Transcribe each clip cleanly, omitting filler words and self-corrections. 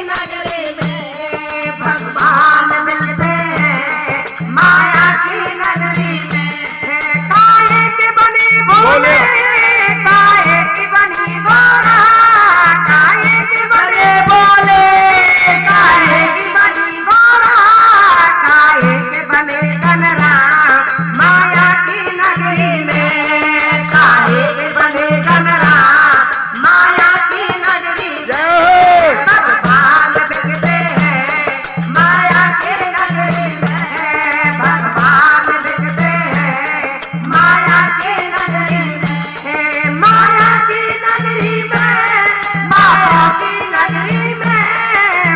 नगरी में भगवान मिलते हैं माया की नगरी में। काहे की बनी भोले, काहे की बनी गोरा, काहे की बने बोले, काहे की बनी गोरा, काहे की बने कनरा माया की नगरी में। काहे की बने कनरा माया की नगरी में। भगवान बिकते हैं माया की नगरी में। भगवान बिकते हैं माया की नगरी में। माया की नगरी में, माया की नगरी में,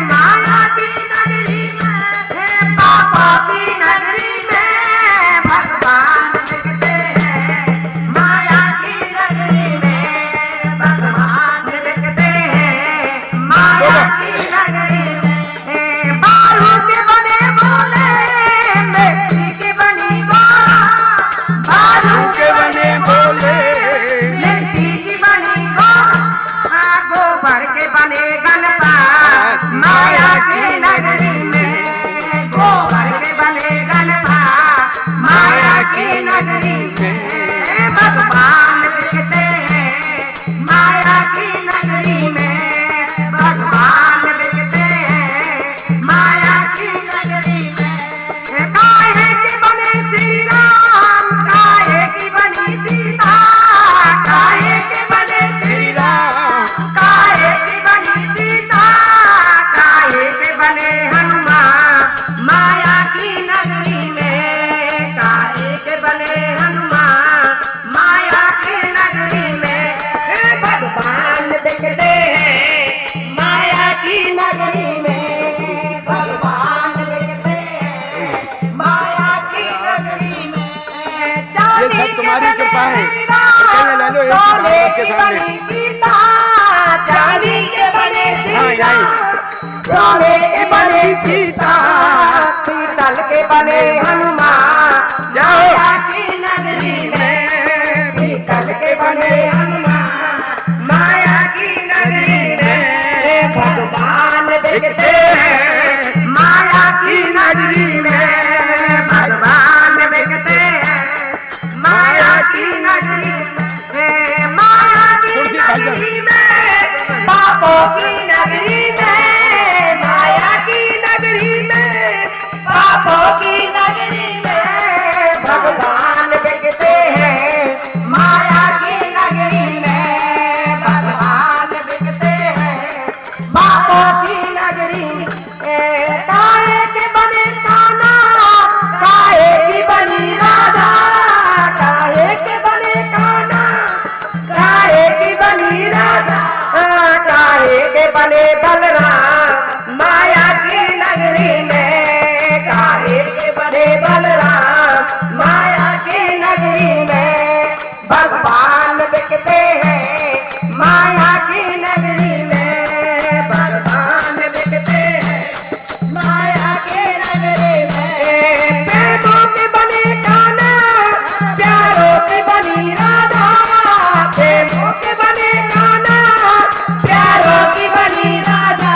माया की नगरी में, पापा की नगरी में भगवान बिकते हैं माया की नगरी में। भगवान बिकते हैं माया की नगरी में। बालू के बने बोले, मिट्टी की बनी गोरा, बालू के बने बोले, मिट्टी की बनी गोरा, गोबर के बने गणपा माया की नगरी में। गोबर के बने गणपा माया की नगरी में। भगवान बिकते हैं माया की नगरी में। भगवान बिकते हैं माया की नगरी में। काहे की बने श्री राम, काहे की बनी सीता, काहे की बने श्री राम, काहे की बनी सीता, काहे के बने हनुमान माया की नगरी में। काहे के बने हनुमान माया की नगरी में। भगवान बिकते हैं माया की नगरी में। भगवान बिकते हैं माया की नगरी में। ये सब तुम्हारी कृपा है। अकेले ले लो एक बार आपके सामने। सीता, चांदी के बने हाँ, सीता, यही। सोने के बने सीता, पीतल के बने हनुमान माया की नगरी में। पीतल के बने हनुमान माया की नगरी में। भगवान बिकते हैं माया की नगरी में। भगवान बिकते हैं माया की नगरी में। माया की नगरी में, पापों की नगरी में, माया की नगरी में, पापों की नगरी में। भगवान बिकते हैं माया की नगरी में। भगवान बिकते हैं पापों की नगरी में। काहे के बने कान्हा, काहे की बनी राधा, काहे के बने कान्हा, काहे की बनी राधा, काहे के बने बलराम माया की नगरी में। काहे के बने बलराम माया की नगरी में। भगवान बिकते हैं माया की नगरी में। भगवान बिकते हैं माया की नगरी में। प्रेमों के बने कान्हा, प्यारों के बनी राधा, प्रेमों के बने कान्हा, प्यारों की बनी राधा,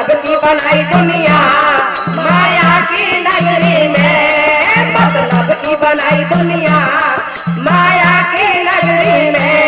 मतलब की बनाई दुनिया माया की नगरी में, मतलब की बनाई दुनिया माया की नगरी में।